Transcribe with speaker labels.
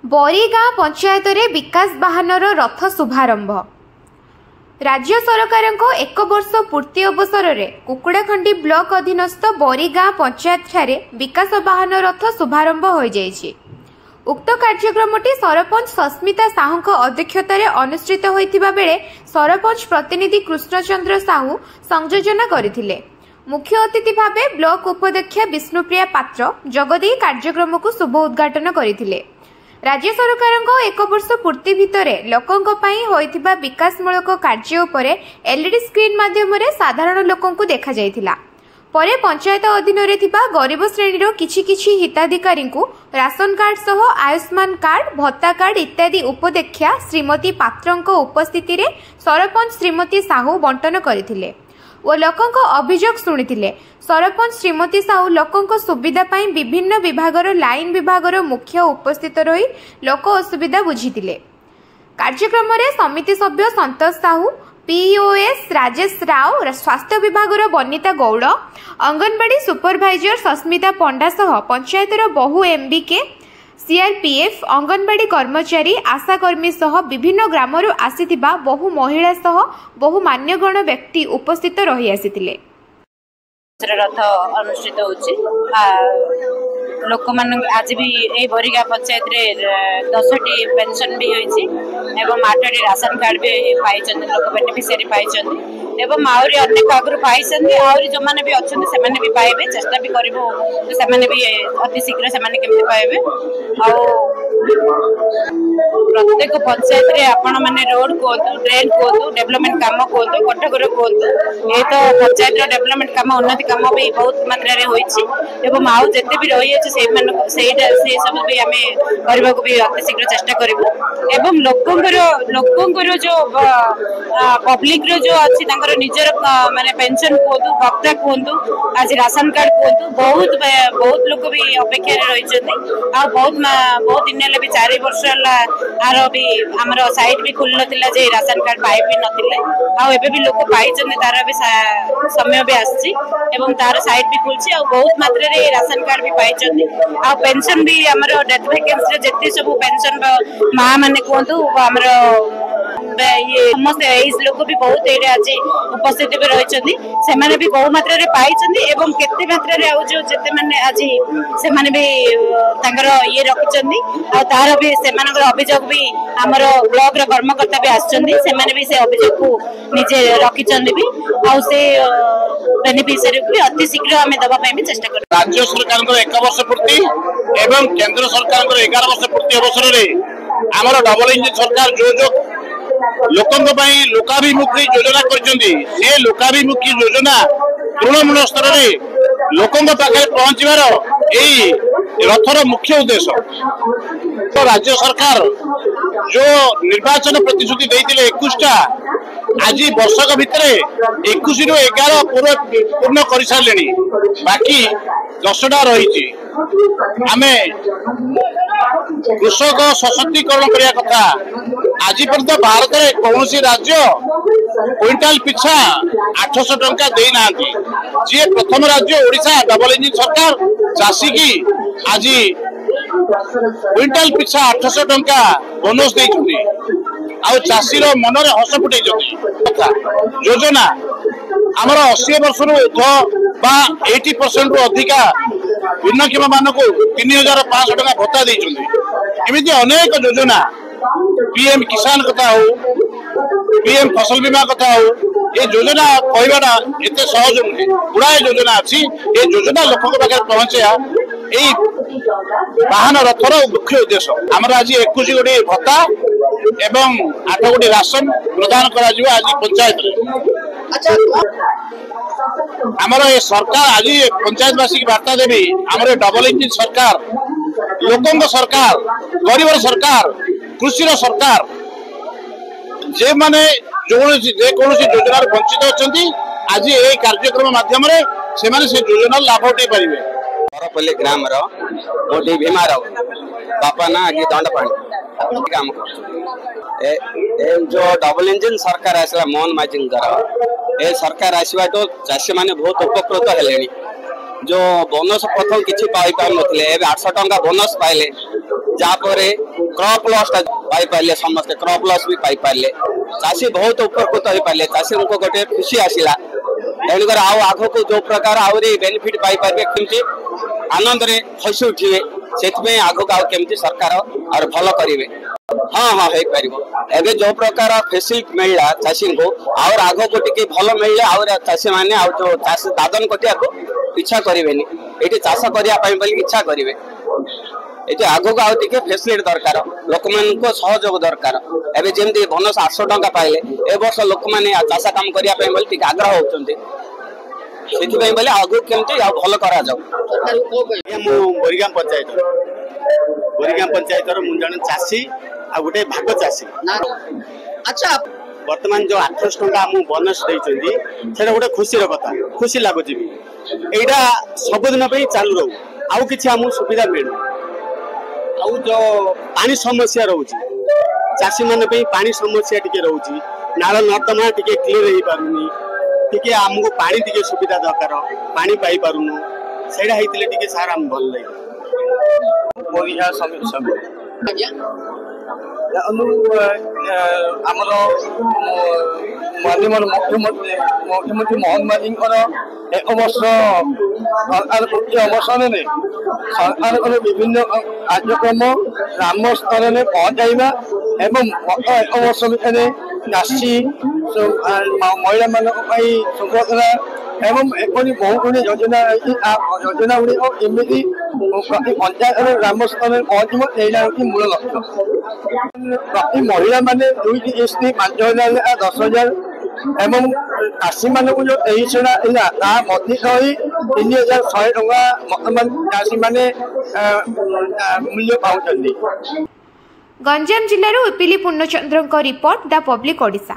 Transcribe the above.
Speaker 1: बरीगाँ पंचायत रे विकास वाहनर रथ शुभारंभ। राज्य सरकार एक वर्ष पूर्ति अवसर में कुकुड़ाखंडी ब्लॉक अधीनस्थ बरीगाँ पंचायत ठारे विकास वाहन रथ शुभारंभ हो जाइछि। उक्त कार्यक्रमटी सरपंच सस्मिता साहू अध्यक्षतार अनुष्ठित होइतिबा बेले सरपंच प्रतिनिधि कृष्णचंद्र साहू संयोजन करथिले। मुख्य अतिथि भावे ब्लॉक उपाध्यक्षा विष्णुप्रिया पात्र जगदेई कार्यक्रम को शुभ उद्घाटन करथिले। राज्य सरकार एक वर्ष पूर्ति भितर लोकों पई होइतिबा विकासमूलक कार्य उपरे एलईडी स्क्रीन माध्यम साधारण लोकों को देखा जाइथिला। परे पंचायत अधीन रे थिबा गरीब श्रेणीर किछि किछि हिताधिकारी राशन कार्ड सह आयुष्मान कार्ड भत्ता कार्ड इत्यादि उपाध्यक्षा श्रीमती पात्रंक उपस्थिति रे सरपंच श्रीमती साहू बंटन करथिले और लोकों अभियोग शुणिथिले। सरपंच श्रीमती साहू लोकों सुविधा पाई विभिन्न विभागर लाइन विभागर मुख्य उपस्थित रही लोक असुविधा बुझीथिले। कार्यक्रम रे समिति सभ्य संतोष साहू, पीओएस राजेश राव, स्वास्थ्य विभागर बनिता गौड़, अंगनवाड़ी सुपरभाइजर सस्मिता पंडा सह पंचायतर बहु एमबीके, सीआरपीएफ, अंगनवाड़ी कर्मचारी, आशाकर्मी सह विभिन्न ग्रामरू आसीथिबा बहु महिला सह बहु मान्यगण व्यक्ति उपस्थित रही आसीथिले।
Speaker 2: रथ अनुष्ठित होछि। लोक मान आज भी ए बरीगाँ पंचायत रे 10टी पेंशन भी होइछि एवं 8टी राशन कार्ड भी पाइछन, लोक बेनिफिशियरी पाइछन एवं आउरी अनेक आगु पाइछन। आउरी जो माने भी अछन से माने भी पाइबे, चेष्टा भी करबो से माने भी अति शीघ्र से माने केमति पाइबे। आ प्रत्येक पंचायत रे आपण माने रोड कोंतु, ड्रेन कोंतु, डेवलपमेंट काम कोंतु, कोठघर कोंतु, ए तो पंचायत रो डेवलपमेंट काम उन्नति काम भी बहुत मात्रा रे होइछि एवं आउ जते भी रही अछि से मान से सब भी हमें करबा को भी अति शीघ्र चेष्टा करबो एवं लोकंकर जो पब्लिक रो जो अछि तांकर निजर माने पेंशन कोंतु, भत्ता कोंतु, आज राशन कार्ड कोंतु, बहुत लोक भी अपेक्षा रे रही छथि। आ बहुत दिन भी 4 वर्ष आर भी आमर साइट भी खुल नथिला जे राशन कार्ड पाइ भी नथिले। आ एबे भी लोक पाइछन, तार भी समय भी आछि एवं तार साइट भी खुलछि। आ बहुत मात्रा रे राशन कार्ड भी पाइछन। आ पेंशन भी आमर डेथ वैकेंसी रे जति सब पेंशन मां माने कोंतु आमर ये समस्त एज लोक भी बहुत एरे आज उपस्थित भी रही से माने भी बहु मात्रा रे पाइछन एवं केते मात्रा रे आउ जो जते माने आज से माने भी तांगर ये रखिछन। आ तार भी से मानकर अभियोग भी हमर ब्लॉक रे कर्मकर्ता भी आछन, से माने भी से अभियोग को निजे रखिछन भी। आ से बेनिफिशियरी को भी अति शीघ्र हमें दबा पई भी चेष्टा कर।
Speaker 3: राज्य सरकार को 1 वर्ष पूर्ति एवं केंद्र सरकार को 11 वर्ष पूर्ति अवसर में आमर डबल इंजिन सरकार जो लोकों लोकाभिमुखी योजना कर लोकाभिमुखी योजना तृणमूल स्तर में लोकों पाखे पहुंचार यही रथर मुख्य उद्देश्य। तो राज्य सरकार जो निर्वाचन प्रतिश्रुति देते 21टा आज वर्षक भितर 21 रु 11 पूर्ण कर सारे, बाकी 10टा रही। आमे कृषक सशक्तिकरण करने कथा आज पर्यंत भारत में कौन राज्य क्विंटाल पिछा 800 टंका देना। जी प्रथम राज्य ओडिशा डबल इंजिन सरकार चाषी की आज क्विंटाल पिछा 800 टंका बोनस देइछुनी। आ चाषीर मनरे हस फुटे योजना आमर 80 वर्ष बा 80% रु अधिका भिन्नक्षम मान को 3500 टका भत्ता देइछुनी। एमिति अनेक योजना पीएम किसान कथा हो, पीएम फसल बीमा कथा हो, ये योजना कहवाटा एते सहज नुहे। गुड़ाए योजना अच्छी, ये योजना लोक पाखे पहुंचा यही वाहन रथर मुख्य उद्देश्य। आमर आज 21 गोटी भत्ता एवं 8 गोटी राशन प्रदान कर आज पंचायत आमर ये सरकार आज पंचायतवासी की वार्ता देवी। आमर डबल इंजिन सरकार, लोकों सरकार, गरीब सरकार, कृषि सरकार, जे माने योजना वंचित अच्छा आज ये कार्यक्रम माध्यम से योजना लाभ उठे पारे।
Speaker 4: बरपल्ली ग्राम मोदी भीमा राव बापा ना आगे दंडपाणी काम जो डबल इंजिन सरकार आसला मोहन माझी द्वारा ए सरकार आसवा तो चाषी मैंने बहुत उपकृत हेले। जो बोनस प्रथम किसी पाई पार नथिले 800 टंका बोनस पाइले जापर क्रॉप लॉस पाई पारे समस्त क्रॉप लॉस भी पाई पारे चाषी बहुत उपकृत हो पारे चाषी को गोटे खुशी आसला तेणुकर आग को जो प्रकार आहरी बेनिफिट पाई पारे केमती आनंद रे हसी उठे से आग को केमती सरकार और भल करेंगे। हाँ हाँ हो पार एवं जो प्रकार फैसिलिटी मिलला चाषी को और आग को टी भल मिले और चाषी मैंने जो चाष दादन कटिया को इच्छा करेंगे ये चाष करने इच्छा करेंगे ये आग को आगे फैसिलिटी दरकार लोक मान सहयोग दरकार एवं जमी बोनस 800 टंका पाइले ए वर्ष लोक मैंने चाष काम करने आग्रह होती आगु केमती भल करा
Speaker 5: बोरीगाम पंचायत जन चाषी आ गोटे भाग चाषी। अच्छा वर्तमान जो 800 टंका बोनस देते गोटे खुशी कथा खुशी लगुच यहाँ सबुदिन चालू रो आउ कि सुविधा मिलू आउ जो पानी समस्या रोचे चाषी मान पानी समस्या टी रोचे नाल नर्दमा टी क्लीयर हो पारुनी टी आमको पानी टी सुविधा दरकार पानी पाई पारुनु सेटा हेतिले टी सार आम भल लगे
Speaker 6: आमर माननीय मुख्यमंत्री मोहन माझी एक वर्ष सरकार प्रति अवसर में सरकार विभिन्न कार्यक्रम ग्राम स्तर में पहुंचाइबा एवं एक वर्ष भितर चाषी महिला मान सुभद्रा एवं एपरी बहुत गुड़ी योजना योजना गुड़िक एमती प्रति पंचायत ग्राम स्तर में पहुंचो मूल लक्ष्य प्रति महिला माने 2 किस्ती 5000 10,000 एवं चाषी मान जो 23 मध्य 3100 टंका बर्तमान चाषी माने मूल्य पाउछन्ती।
Speaker 1: गंजाम जिल्लार उपिली पूर्णचंद्र रिपोर्ट द पब्लिक ओडिशा।